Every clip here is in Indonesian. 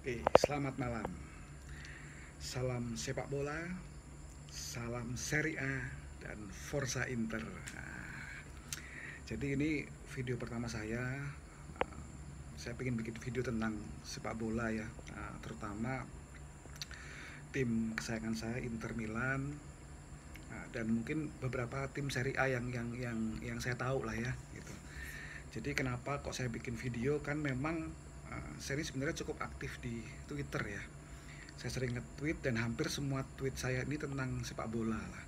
Oke, selamat malam. Salam sepak bola, salam Serie A, dan Forza Inter. Jadi ini video pertama saya. Saya ingin bikin video tentang sepak bola ya, terutama tim kesayangan saya Inter Milan, dan mungkin beberapa tim Serie A yang saya tahu lah ya gitu. Jadi kenapa kok saya bikin video, kan memang saya ini sebenarnya cukup aktif di Twitter ya. Saya sering nge-tweet dan hampir semua tweet saya ini tentang sepak bola lah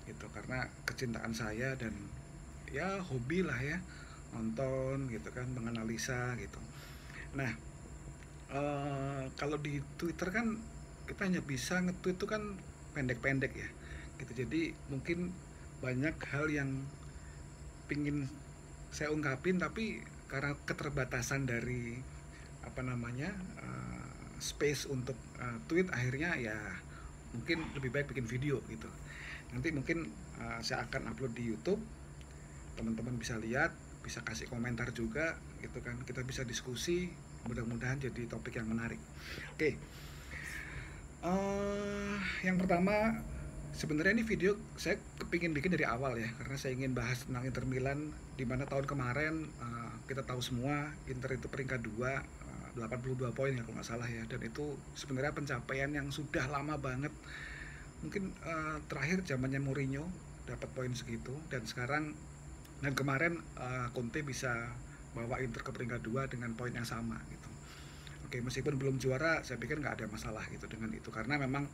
gitu, karena kecintaan saya dan ya hobi lah ya, nonton gitu kan, menganalisa gitu. Nah, kalau di Twitter kan kita hanya bisa nge-tweet tuh kan pendek-pendek ya gitu. Jadi mungkin banyak hal yang pingin saya ungkapin, tapi karena keterbatasan dari apa namanya space untuk tweet, akhirnya ya mungkin lebih baik bikin video gitu. Nanti mungkin saya akan upload di YouTube, teman-teman bisa lihat, bisa kasih komentar juga gitu kan, kita bisa diskusi, mudah-mudahan jadi topik yang menarik. Oke, yang pertama, sebenarnya ini video saya kepingin bikin dari awal ya, karena saya ingin bahas tentang Inter Milan, di mana tahun kemarin kita tahu semua Inter itu peringkat 2, 82 poin ya kalau nggak salah ya, dan itu sebenarnya pencapaian yang sudah lama banget. Mungkin terakhir zamannya Mourinho dapat poin segitu, dan sekarang dan kemarin Conte bisa bawa Inter ke peringkat 2 dengan poin yang sama gitu. Oke, meskipun belum juara, saya pikir nggak ada masalah gitu dengan itu, karena memang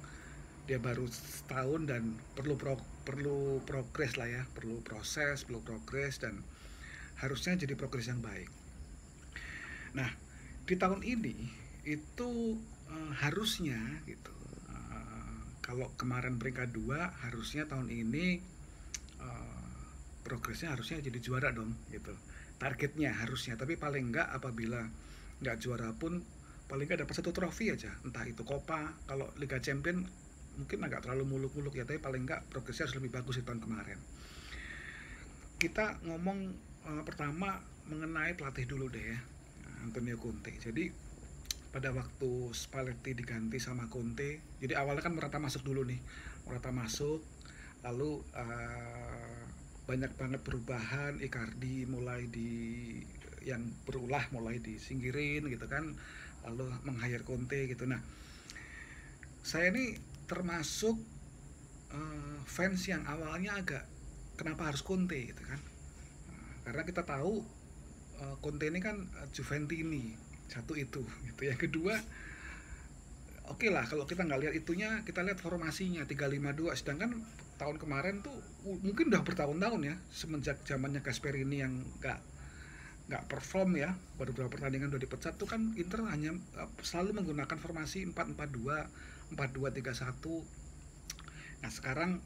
dia baru setahun dan perlu progres lah ya, perlu proses, perlu progres, dan harusnya jadi progres yang baik. Nah, di tahun ini itu harusnya gitu, kalau kemarin peringkat 2, harusnya tahun ini progresnya harusnya jadi juara dong gitu, targetnya harusnya. Tapi paling enggak, apabila nggak juara pun paling nggak dapat satu trofi aja, entah itu Copa. Kalau Liga Champion mungkin agak terlalu muluk-muluk ya, tapi paling nggak progresnya harus lebih bagus di tahun kemarin. Kita ngomong pertama mengenai pelatih dulu deh ya, Antonio Conte. Jadi pada waktu Spalletti diganti sama Conte, jadi awalnya kan Morata masuk dulu nih, Morata masuk, lalu banyak banget perubahan. Icardi mulai yang berulah mulai disingkirin gitu kan, lalu meng-hire Conte gitu. Nah, saya ini termasuk fans yang awalnya agak kenapa harus Conte gitu kan, karena kita tahu Conte ini kan Juventini, satu itu gitu. Yang kedua, oke lah, kalau kita nggak lihat itunya, kita lihat formasinya 3-5-2. Sedangkan tahun kemarin tuh mungkin udah bertahun-tahun ya, semenjak zamannya Gasperini yang nggak perform ya, baru beberapa pertandingan udah dipecat tuh kan, Inter hanya selalu menggunakan formasi 4-4-2, 4-2-3-1. Nah, sekarang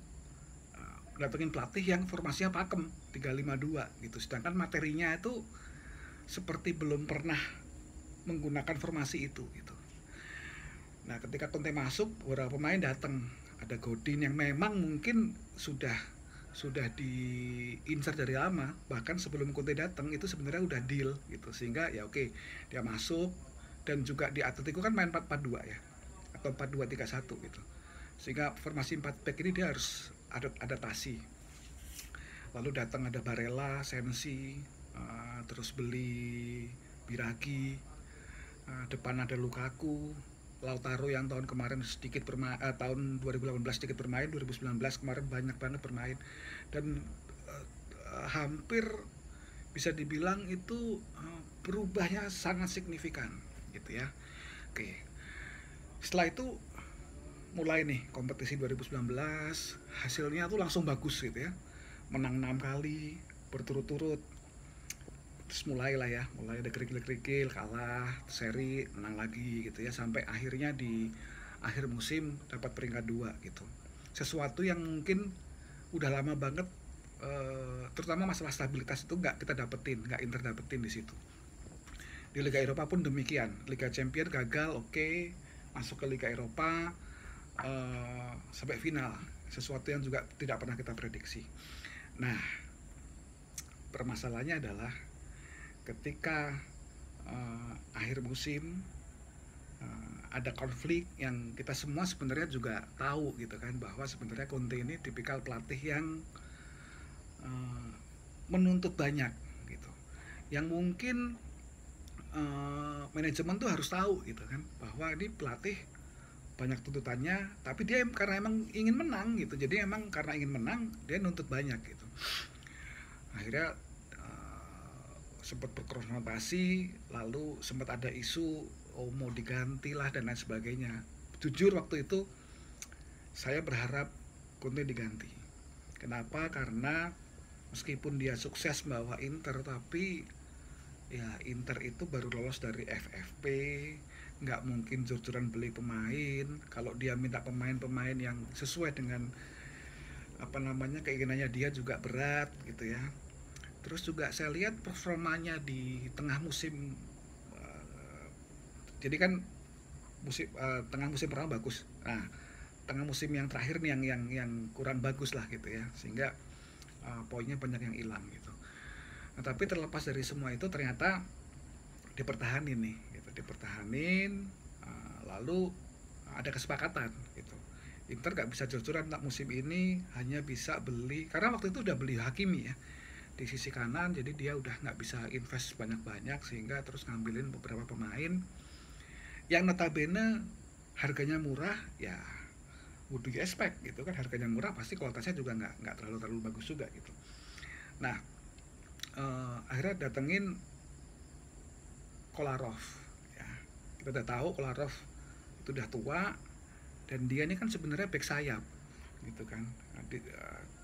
datengin pelatih yang formasinya pakem 3-5-2 gitu, sedangkan materinya itu seperti belum pernah menggunakan formasi itu gitu. Nah, ketika Conte masuk, beberapa pemain datang. Ada Godin yang memang mungkin sudah diincar dari lama, bahkan sebelum Conte datang itu sebenarnya udah deal gitu. Sehingga ya oke, dia masuk. Dan juga di Atletico kan main 4-4-2 ya, atau 4-2-3-1 gitu. Sehingga formasi 4 back ini dia harus adaptasi. Lalu datang ada Barella, Sensi, terus beli Biragi, depan ada Lukaku, Lautaro yang tahun kemarin sedikit bermain, tahun 2018 sedikit bermain, 2019 kemarin banyak banget bermain, dan hampir bisa dibilang itu berubahnya sangat signifikan gitu ya. Oke, setelah itu mulai nih kompetisi 2019, hasilnya tuh langsung bagus gitu ya, menang 6 kali berturut-turut. Terus mulai ada kerikil-kerikil, kalah seri, menang lagi gitu ya, sampai akhirnya di akhir musim dapat peringkat 2 gitu. Sesuatu yang mungkin udah lama banget, terutama masalah stabilitas itu nggak Inter dapetin di situ. Di Liga Eropa pun demikian, Liga Champion gagal, oke, masuk ke Liga Eropa sampai final, sesuatu yang juga tidak pernah kita prediksi. Nah, permasalahannya adalah ketika akhir musim ada konflik yang kita semua sebenarnya juga tahu gitu kan, bahwa sebenarnya Conte ini tipikal pelatih yang uh, menuntut banyak gitu, yang mungkin manajemen tuh harus tahu gitu kan, bahwa ini pelatih banyak tuntutannya, tapi dia karena emang ingin menang gitu, jadi emang karena ingin menang dia nuntut banyak gitu. Akhirnya sempat berkonfrontasi, lalu sempat ada isu oh mau diganti lah dan lain sebagainya. Jujur waktu itu saya berharap Conte diganti. Kenapa? Karena meskipun dia sukses membawa Inter, tapi ya Inter itu baru lolos dari FFP, nggak mungkin jor-joran beli pemain. Kalau dia minta pemain-pemain yang sesuai dengan apa namanya keinginannya dia juga berat gitu ya. Terus juga saya lihat performanya di tengah musim, jadi kan tengah musim pertama bagus. Nah, tengah musim yang terakhir nih yang kurang bagus lah gitu ya, sehingga poinnya banyak yang hilang gitu. Nah, tapi terlepas dari semua itu ternyata dipertahanin nih gitu, dipertahanin, lalu ada kesepakatan gitu. Inter gak bisa jor-joran tak musim ini, hanya bisa beli, karena waktu itu udah beli Hakimi ya di sisi kanan, jadi dia udah nggak bisa invest banyak-banyak, sehingga terus ngambilin beberapa pemain yang notabene harganya murah. Ya would you expect gitu kan, harganya murah pasti kualitasnya juga nggak terlalu bagus juga gitu. Nah, akhirnya datengin Kolarov ya. Kita udah tahu Kolarov itu udah tua, dan dia ini kan sebenarnya back sayap gitu kan,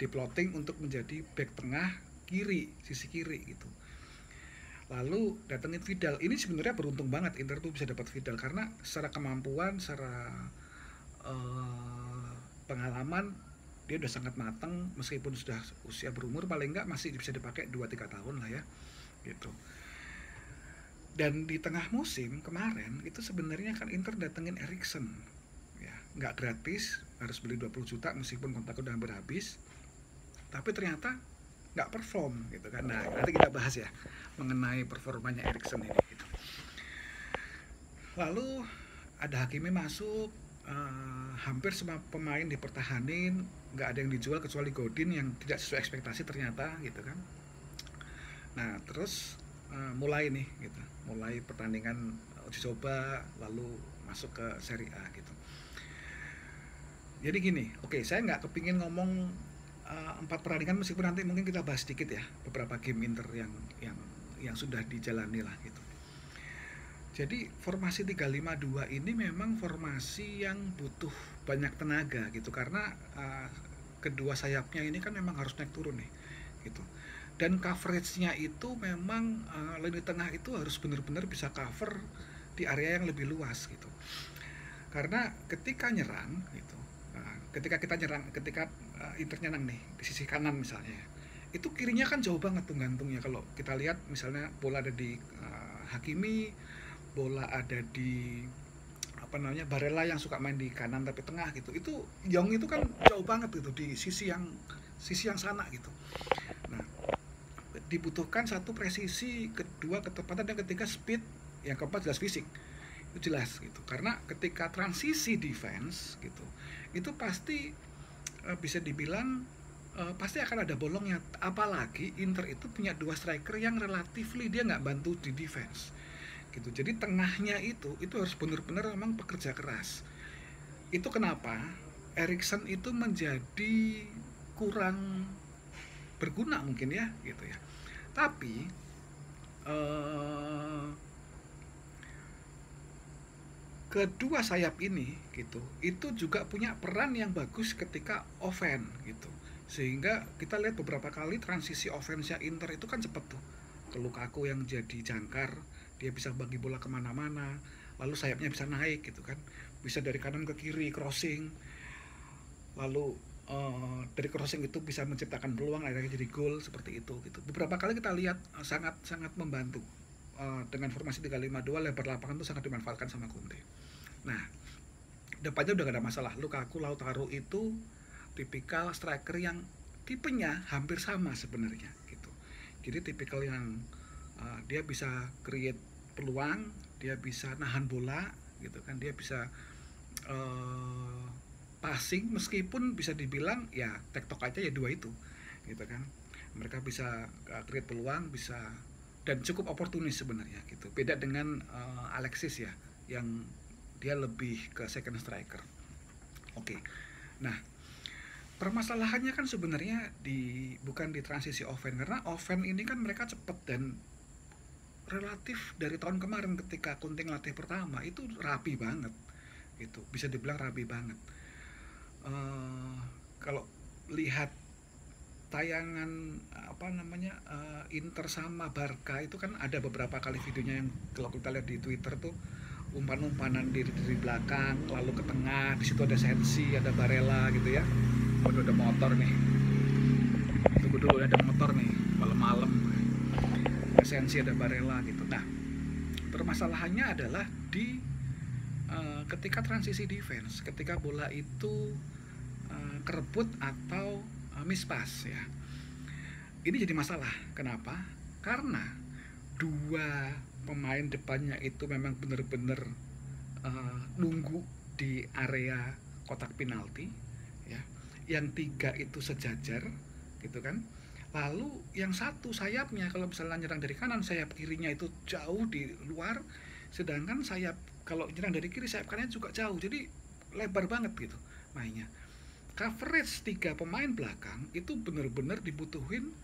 di plotting untuk menjadi back tengah kiri, sisi kiri gitu. Lalu datengin Vidal. Ini sebenarnya beruntung banget Inter tuh bisa dapat Vidal, karena secara kemampuan, secara pengalaman dia udah sangat matang, meskipun sudah usia berumur, paling enggak masih bisa dipakai 2-3 tahun lah ya gitu. Dan di tengah musim kemarin itu sebenarnya kan Inter datengin Eriksen ya, nggak gratis, harus beli 20 juta meskipun kontrak udah hampir habis, tapi ternyata nggak perform gitu kan. Nah, nanti kita bahas ya mengenai performanya Eriksen ini gitu. Lalu ada Hakimi masuk, hampir semua pemain dipertahanin, nggak ada yang dijual kecuali Godin yang tidak sesuai ekspektasi ternyata gitu kan. Nah terus mulai nih gitu, mulai pertandingan uji coba, lalu masuk ke Serie A gitu. Jadi gini, oke, saya nggak kepingin ngomong 4 pertandingan, meskipun nanti mungkin kita bahas sedikit ya beberapa game Inter yang sudah dijalani lah gitu. Jadi formasi 352 ini memang formasi yang butuh banyak tenaga gitu, karena kedua sayapnya ini kan memang harus naik turun nih gitu. Dan coveragenya itu memang lini tengah itu harus benar-benar bisa cover di area yang lebih luas gitu. Karena ketika nyerang gitu, ketika kita nyerang, ketika Inter nyerang nih di sisi kanan misalnya, itu kirinya kan jauh banget tuh gantungnya. Kalau kita lihat misalnya bola ada di Hakimi, bola ada di apa namanya Barella yang suka main di kanan tapi tengah gitu, itu Young itu kan jauh banget gitu di sisi yang sana gitu. Nah, dibutuhkan satu presisi, kedua ketepatan, dan ketiga speed, yang keempat jelas fisik. Itu jelas gitu, karena ketika transisi defense gitu, itu pasti bisa dibilang pasti akan ada bolongnya. Apalagi Inter itu punya dua striker yang relatifly dia nggak bantu di defense gitu. Jadi tengahnya itu harus benar-benar memang pekerja keras. Itu kenapa Eriksen itu menjadi kurang berguna mungkin ya gitu ya. Tapi kedua sayap ini gitu, itu juga punya peran yang bagus ketika offense gitu. Sehingga kita lihat beberapa kali transisi offense-nya Inter itu kan cepet tuh. Ke Lukaku yang jadi jangkar, dia bisa bagi bola kemana-mana, lalu sayapnya bisa naik gitu kan, bisa dari kanan ke kiri crossing, lalu dari crossing itu bisa menciptakan peluang akhirnya jadi gol seperti itu gitu. Beberapa kali kita lihat sangat membantu. Dengan formasi 352 lebar lapangan itu sangat dimanfaatkan sama Conte. Nah, depannya udah gak ada masalah. Lukaku, Lautaro itu tipikal striker yang tipenya hampir sama sebenarnya gitu. Jadi tipikal yang dia bisa create peluang, dia bisa nahan bola, gitu kan. Dia bisa passing, meskipun bisa dibilang ya tektok aja ya dua itu gitu kan. Mereka bisa create peluang, bisa, dan cukup oportunis sebenarnya gitu. Beda dengan Alexis ya, yang dia lebih ke second striker. Oke. Nah, permasalahannya kan sebenarnya bukan di transisi offense, karena offense ini kan mereka cepet, dan relatif dari tahun kemarin ketika Kunting latih pertama itu rapi banget gitu, bisa dibilang rapi banget. uh, Kalau lihat tayangan apa namanya, Inter sama Barca itu kan ada beberapa kali videonya yang kalau kita lihat di Twitter tuh, umpan-umpanan dari belakang lalu ke tengah, di situ ada Sensi, ada Barella gitu ya. Waduh, ada motor nih, tunggu dulu, ada motor nih malam-malam. Sensi, ada Barella gitu. Nah, permasalahannya adalah di ketika transisi defense, ketika bola itu kerebut atau mispass ya. Ini jadi masalah. Kenapa? Karena dua pemain depannya itu memang benar-benar nunggu di area kotak penalti ya. Yang tiga itu sejajar gitu kan. Lalu yang satu sayapnya kalau misalnya nyerang dari kanan, sayap kirinya itu jauh di luar, sedangkan sayap kalau nyerang dari kiri, sayap kanannya juga jauh, jadi lebar banget gitu mainnya. Coverage tiga pemain belakang itu benar-benar dibutuhin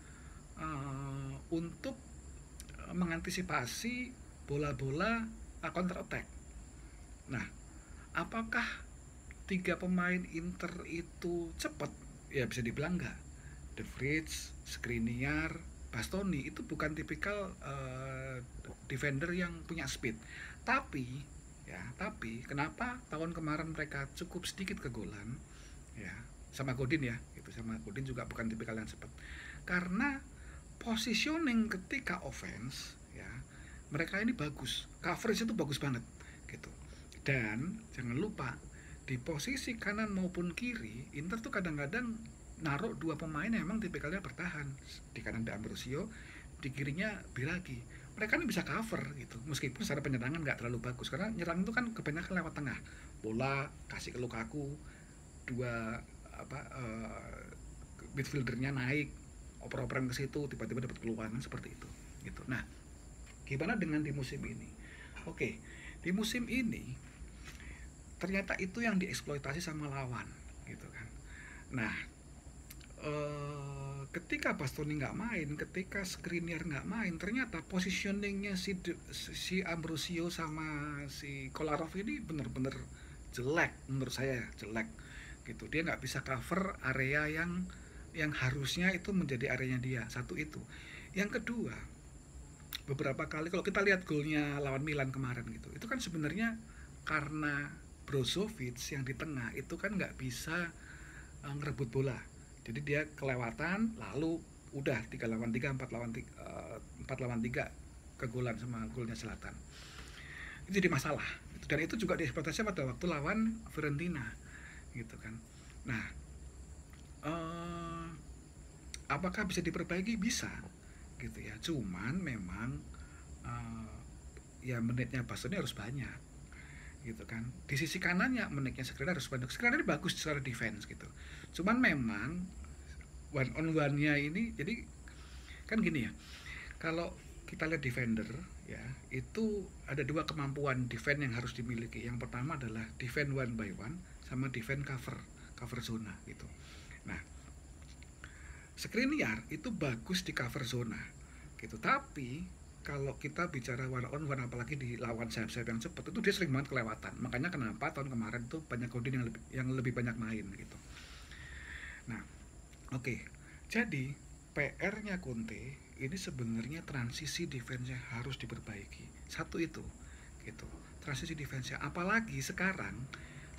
untuk mengantisipasi bola-bola counter attack. Nah, apakah tiga pemain Inter itu cepat? Ya bisa dibilang enggak. De Vrij, Skriniar, Bastoni itu bukan tipikal defender yang punya speed. Tapi kenapa tahun kemarin mereka cukup sedikit kegolan? Ya, sama Godin ya, itu sama Godin juga bukan tipikal yang cepat. Karena positioning ketika offense ya, mereka ini bagus, coverage itu bagus banget gitu. Dan jangan lupa di posisi kanan maupun kiri, Inter tuh kadang-kadang naruh dua pemain yang memang tipikalnya bertahan. Di kanan ada Ambrosio, di kirinya Biragi. Mereka ini bisa cover gitu, meskipun secara penyerangan nggak terlalu bagus, karena nyerang itu kan kebanyakan lewat tengah. Bola kasih ke Lukaku, dua midfieldernya naik, oper-operan ke situ, tiba-tiba dapat peluang seperti itu gitu. Nah, gimana dengan di musim ini? Oke, di musim ini ternyata itu yang dieksploitasi sama lawan gitu kan. Nah, ketika Bastoni nggak main, ketika Skriniar nggak main, ternyata positioningnya si Ambrosio sama si Kolarov ini benar-benar jelek, menurut saya jelek gitu. Dia nggak bisa cover area yang harusnya itu menjadi areanya dia. Satu itu. Yang kedua, beberapa kali kalau kita lihat golnya lawan Milan kemarin gitu, itu kan sebenarnya karena Brozovic yang di tengah itu kan nggak bisa ngerebut bola. Jadi dia kelewatan, lalu udah 3 lawan 3, 4 lawan 3 kegolan sama golnya Selatan. Itu jadi masalah. Dan itu juga dieksploitasi pada waktu lawan Fiorentina gitu kan. Nah, apakah bisa diperbaiki? Bisa gitu ya. Cuman memang ya menitnya Bastoni harus banyak gitu kan. Di sisi kanannya menitnya Skriniar harus banyak. Skriniar ini bagus secara defense gitu. Cuman memang one on one-nya ini, jadi kan gini ya, kalau kita lihat defender ya, itu ada dua kemampuan defense yang harus dimiliki. Yang pertama adalah defense one by one, sama defense cover zona gitu. Nah, Skriniar itu bagus di cover zona gitu, tapi kalau kita bicara one on one, apalagi di lawan sayap-sayap yang cepat, itu dia sering banget kelewatan. Makanya kenapa tahun kemarin tuh banyak Godin yang lebih banyak main gitu. Nah, oke. Jadi PR-nya Conte ini sebenarnya transisi defense-nya harus diperbaiki. Satu itu gitu. Transisi defense-nya, apalagi sekarang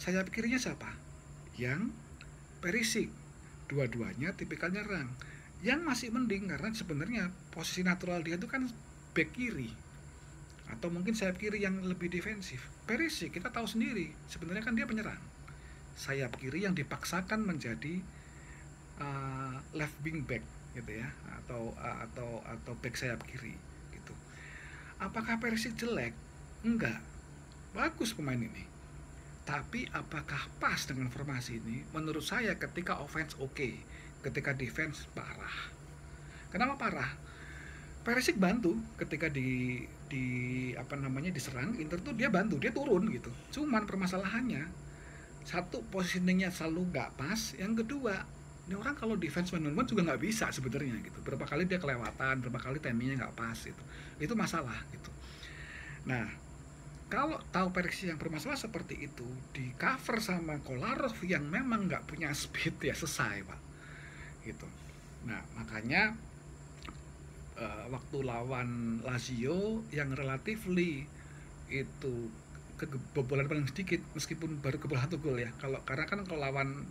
sayap kirinya siapa? Yang Perisic. Dua-duanya tipikal nyerang. Yang masih mending karena sebenarnya posisi natural dia itu kan back kiri, atau mungkin sayap kiri yang lebih defensif. Perisic kita tahu sendiri, sebenarnya kan dia penyerang. Sayap kiri yang dipaksakan menjadi left wing back gitu ya, atau back sayap kiri gitu. Apakah Perisic jelek? Enggak. bagus pemain ini. Tapi apakah pas dengan formasi ini? Menurut saya ketika offense oke, ketika defense parah. Kenapa parah? Perisic bantu ketika di apa namanya diserang Inter tuh dia bantu, dia turun gitu. Cuman permasalahannya satu positioningnya selalu nggak pas, yang kedua ini orang kalau defense man-on-man juga nggak bisa sebenarnya gitu. Berapa kali dia kelewatan, berapa kali timingnya nggak pas gitu. Itu masalah gitu. Nah, kalau tahu Perisic yang bermasalah seperti itu di cover sama Kolarov yang memang nggak punya speed, ya selesai Pak gitu. Nah makanya waktu lawan Lazio yang relatively itu kebobolan paling sedikit meskipun baru kebobolan 1 gol ya. Karena kan kalau lawan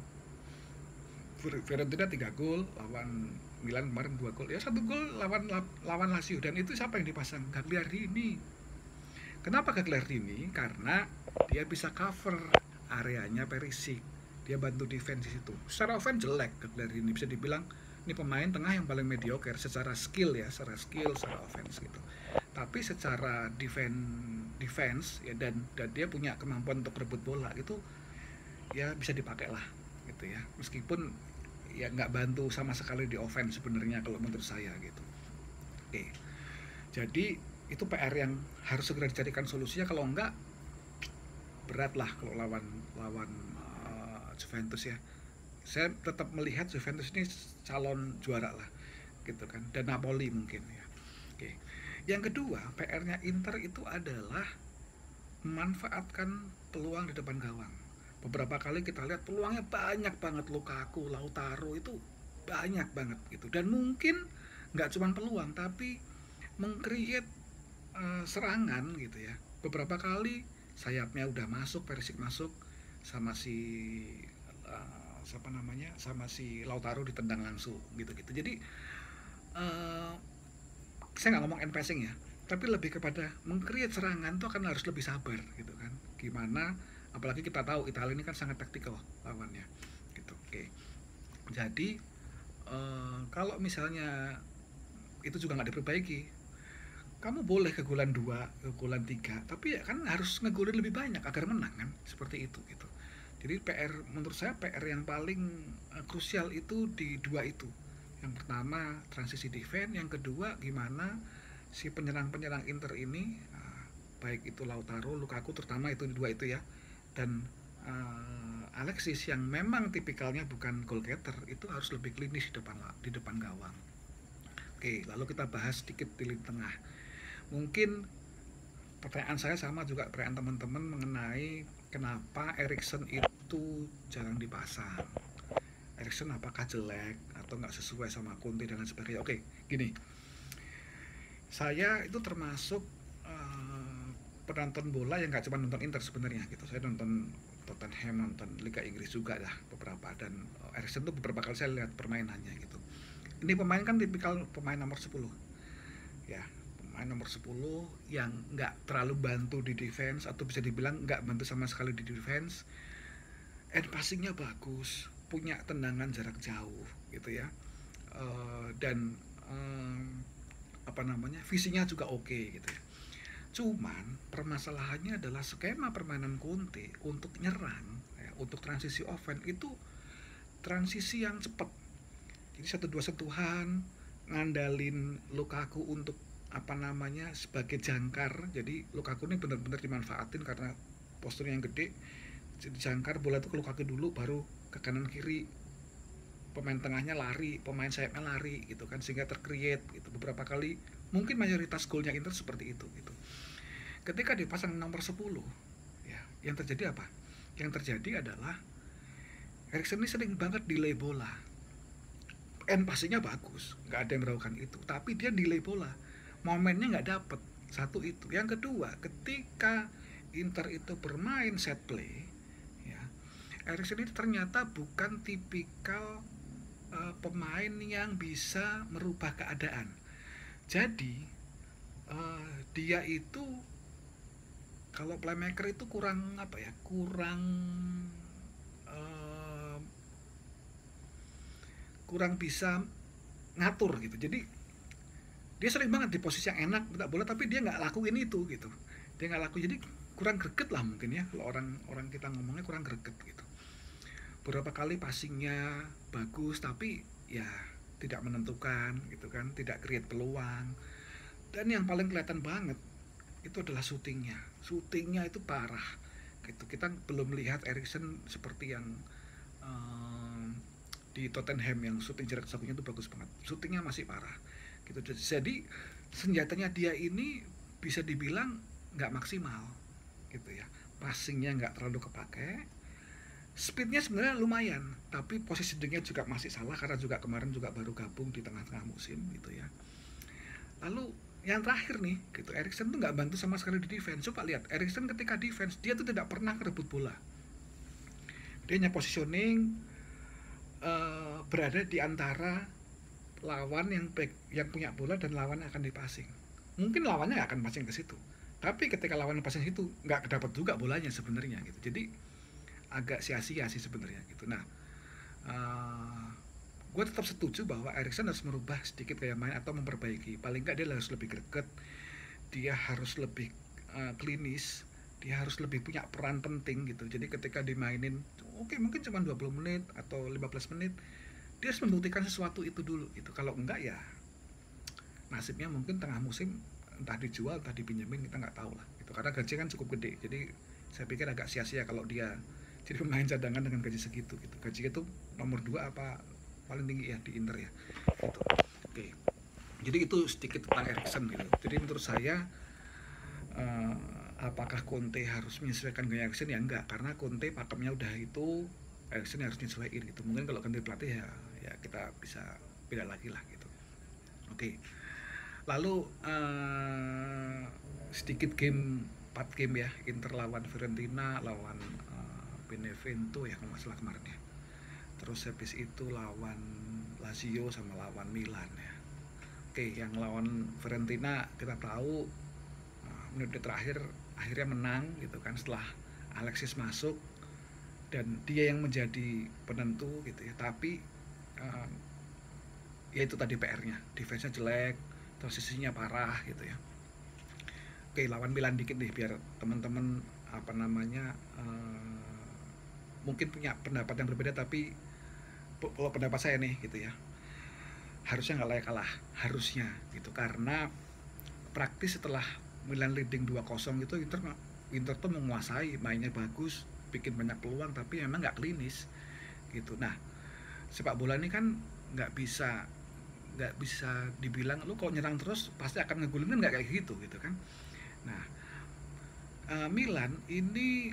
Fiorentina 3 gol, lawan Milan kemarin 2 gol. Ya 1 gol lawan Lazio, dan itu siapa yang dipasang? Gagliardini. Kenapa Gagliardini? Karena dia bisa cover areanya Perisic. Dia bantu defense di situ. Secara offense jelek Gagliardini, bisa dibilang ini pemain tengah yang paling mediocre secara skill ya, secara offense gitu. Tapi secara defense ya, dan dia punya kemampuan untuk rebut bola itu ya bisa dipakai lah gitu ya. Meskipun ya nggak bantu sama sekali di offense sebenarnya kalau menurut saya gitu. Oke. Jadi itu PR yang harus segera dicarikan solusinya, kalau enggak berat lah kalau lawan Juventus ya. Saya tetap melihat Juventus ini calon juara lah gitu kan, dan Napoli mungkin ya. Oke. Yang kedua, PR-nya Inter itu adalah memanfaatkan peluang di depan gawang. Beberapa kali kita lihat peluangnya banyak banget, Lukaku, Lautaro itu banyak banget gitu. Dan mungkin nggak cuma peluang, tapi meng-create serangan gitu ya. Beberapa kali sayapnya udah masuk, Perisic masuk sama si sama si Lautaro ditendang langsung gitu-gitu. Jadi saya nggak ngomong end passing ya, tapi lebih kepada meng-create serangan tuh akan harus lebih sabar gitu kan. Gimana, apalagi kita tahu Italia ini kan sangat taktikal lawannya gitu. Oke. Jadi kalau misalnya itu juga nggak diperbaiki, kamu boleh kegolan 2, kegolan 3, tapi ya kan harus ngegolin lebih banyak agar menang kan, seperti itu gitu. Jadi menurut saya PR yang paling krusial itu di dua itu. Yang pertama transisi defense, yang kedua gimana si penyerang-penyerang Inter ini baik itu Lautaro, Lukaku terutama, itu dua itu ya, dan Alexis yang memang tipikalnya bukan goal getter, itu harus lebih klinis di depan gawang. Oke, lalu kita bahas sedikit di lini tengah. Mungkin pertanyaan saya sama juga pertanyaan teman-teman mengenai kenapa Eriksen itu jarang dipasang. Eriksen apakah jelek atau nggak sesuai sama Conte dan sebagainya. Oke, gini, saya itu termasuk penonton bola yang nggak cuma nonton Inter sebenarnya gitu. Saya nonton Tottenham, nonton Liga Inggris juga lah beberapa, dan Eriksen tuh beberapa kali saya lihat permainannya gitu. Ini pemain kan tipikal pemain nomor 10 ya, pemain nomor 10 yang nggak terlalu bantu di defense, atau bisa dibilang nggak bantu sama sekali di defense. And passingnya bagus, punya tendangan jarak jauh gitu ya, dan visinya juga oke gitu ya. Cuman permasalahannya adalah skema permainan Conte untuk nyerang ya, untuk transisi offense itu transisi yang cepat. Jadi 1-2 sentuhan, ngandalin Lukaku untuk sebagai jangkar. Jadi Lukaku ini benar-benar dimanfaatin karena posturnya yang gede. Jadi jangkar bola itu ke Lukaku dulu, baru ke kanan kiri. Pemain tengahnya lari, pemain sayapnya lari gitu kan, sehingga tercreate gitu. Beberapa kali mungkin mayoritas golnya Inter seperti itu gitu. Ketika dipasang nomor 10 ya, yang terjadi apa? Yang terjadi adalah Eriksen ini sering banget delay bola. Passingnya bagus, nggak ada yang meragukan itu, tapi dia delay bola, momennya nggak dapet. Satu itu. Yang kedua, ketika Inter itu bermain set play ya, Eriksen ini ternyata bukan tipikal pemain yang bisa merubah keadaan. Jadi dia itu kalau playmaker itu kurang bisa ngatur gitu. Jadi dia sering banget di posisi yang enak minta bola, tapi dia nggak lakuin itu gitu. Dia nggak laku. Jadi kurang greget lah mungkin ya, kalau orang kita ngomongnya kurang greget gitu. Beberapa kali passingnya bagus tapi ya tidak menentukan gitu kan, tidak create peluang. Dan yang paling kelihatan banget itu adalah syutingnya itu parah gitu. Kita belum lihat Erikson seperti yang di Tottenham yang syuting jarak jauhnya itu bagus banget, syutingnya masih parah gitu. Jadi senjatanya dia ini bisa dibilang nggak maksimal gitu ya, passingnya nggak terlalu kepake, speednya sebenarnya lumayan, tapi positioningnya juga masih salah karena juga kemarin juga baru gabung di tengah-tengah musim gitu ya. Lalu yang terakhir nih gitu, Erikson tuh nggak bantu sama sekali di defense. Coba lihat Erikson ketika defense dia tuh tidak pernah merebut bola, dia hanya positioning, berada di antara lawan yang punya bola dan lawan yang akan dipassing. Mungkin lawannya nggak akan passing ke situ, tapi ketika lawan passing situ nggak dapat juga bolanya sebenarnya gitu. Jadi agak sia-sia sih sebenarnya gitu. Nah, gue tetap setuju bahwa Erikson harus merubah sedikit gaya main atau memperbaiki. Paling nggak dia harus lebih greget, dia harus lebih klinis, dia harus lebih punya peran penting gitu. Jadi ketika dimainin, oke, mungkin cuma 20 menit atau 15 menit, dia harus membuktikan sesuatu itu dulu gitu. Kalau enggak ya nasibnya mungkin tengah musim entah dijual entah dipinjemin, kita nggak tahu lah gitu. Karena gaji kan cukup gede, jadi saya pikir agak sia-sia kalau dia jadi pemain cadangan dengan gaji segitu gitu. Gaji itu nomor 2 apa paling tinggi ya di Inter ya gitu. Oke, jadi itu sedikit tentang Erikson gitu. Jadi menurut saya apakah Conte harus menyesuaikan gaya Erikson? Ya enggak, karena Conte pakemnya udah itu, Erikson harus menyesuaikan gitu. Mungkin kalau ganti pelatih ya kita bisa beda lagi lah gitu. Oke, lalu sedikit game 4 game ya, Inter lawan Fiorentina, lawan Benevento ya kalau nggak salah kemarin ya. Terus habis itu lawan Lazio sama lawan Milan ya. Oke, yang lawan Fiorentina kita tahu menit terakhir akhirnya menang gitu kan, setelah Alexis masuk dan dia yang menjadi penentu gitu ya. Tapi ya itu tadi PR-nya, defense-nya jelek, posisinya parah gitu ya. Oke, lawan Milan dikit nih biar teman-teman apa namanya mungkin punya pendapat yang berbeda, tapi kalau pendapat saya nih gitu ya, harusnya nggak layak kalah, harusnya gitu, karena praktis setelah Milan leading 2-0 gitu, Inter tuh menguasai, mainnya bagus, bikin banyak peluang, tapi memang nggak klinis gitu. Nah, sepak bola ini kan nggak bisa dibilang lu kalau nyerang terus pasti akan ngegulin, kan nggak kayak gitu kan. Nah, Milan ini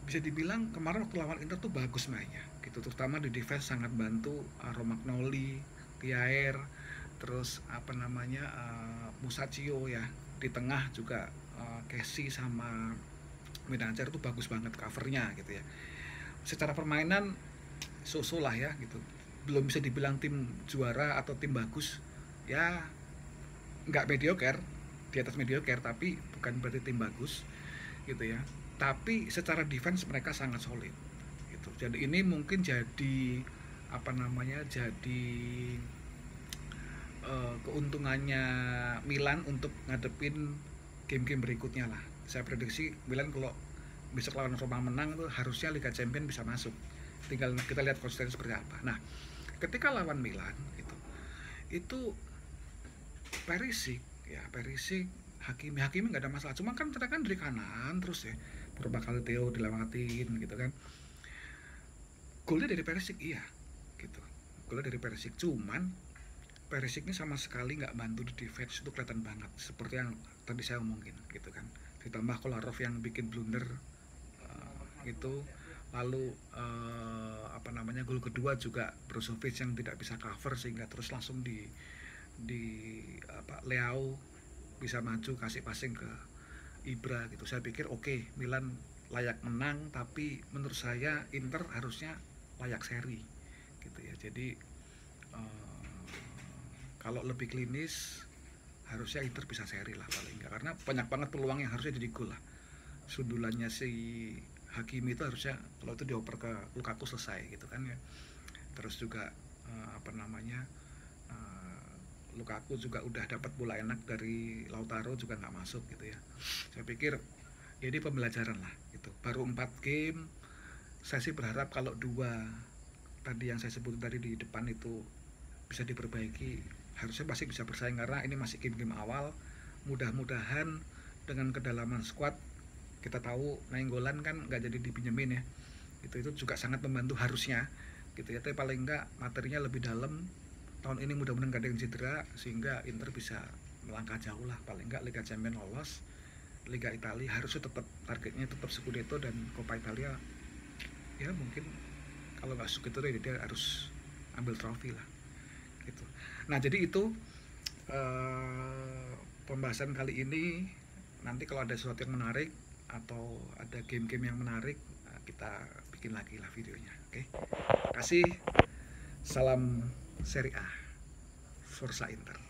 bisa dibilang kemarin waktu lawan Inter tuh bagus mainnya gitu, terutama di defense sangat bantu Romagnoli, Kjaer, terus apa namanya Musacchio ya, di tengah juga Kessie sama Minacer itu bagus banget covernya gitu ya. Secara permainan so-so lah ya gitu, belum bisa dibilang tim juara atau tim bagus ya, nggak mediocre, di atas mediocre, tapi bukan berarti tim bagus gitu ya. Tapi secara defense mereka sangat solid gitu. Jadi ini mungkin jadi apa namanya, jadi keuntungannya Milan untuk ngadepin game-game berikutnya lah. Saya prediksi Milan kalau besok lawan Roma menang tuh harusnya Liga Champions bisa masuk. Tinggal kita lihat konsistensi seperti apa. Nah, ketika lawan Milan itu Perisic, Hakimi nggak ada masalah. Cuma kan kita kan dari kanan terus ya, beberapa kali Theo dilewatin gitu kan. Golnya dari Perisic iya, gitu. Golnya dari Perisic, cuman Perisic ini sama sekali nggak bantu di defense, itu kelihatan banget. Seperti yang tadi saya omongin gitu kan. Ditambah Kolarov yang bikin blunder itu. Lalu apa namanya, gol kedua juga Brozovic yang tidak bisa cover sehingga terus langsung di Leao bisa maju kasih passing ke Ibra gitu. Saya pikir oke, Milan layak menang, tapi menurut saya Inter harusnya layak seri gitu ya. Jadi kalau lebih klinis harusnya Inter bisa seri lah paling enggak, karena banyak banget peluang yang harusnya jadi gol lah. Sundulannya si Hakimi itu harusnya kalau itu dioper ke Lukaku selesai gitu kan ya. Terus juga apa namanya, Lukaku juga udah dapat bola enak dari Lautaro juga nggak masuk gitu ya. Saya pikir Jadi pembelajaran lah gitu. Baru 4 game, saya sih berharap kalau 2 tadi yang saya sebut tadi di depan itu bisa diperbaiki, harusnya pasti bisa bersaing karena ini masih game-game awal. Mudah-mudahan dengan kedalaman squad, kita tahu Nainggolan kan nggak jadi dipinjemin ya, itu juga sangat membantu harusnya gitu ya, tapi paling enggak materinya lebih dalam tahun ini, mudah-mudahan gak ada yang cedera sehingga Inter bisa melangkah jauh lah, paling enggak Liga Champions lolos. Liga Italia harusnya tetap targetnya tetap Scudetto, dan Coppa Italia ya mungkin kalau nggak Scudetto dia harus ambil trofi lah gitu. Nah jadi itu pembahasan kali ini. Nanti kalau ada sesuatu yang menarik atau ada game-game yang menarik, kita bikin lagi lah videonya. Oke, kasih. Salam Serie A, Forza Inter.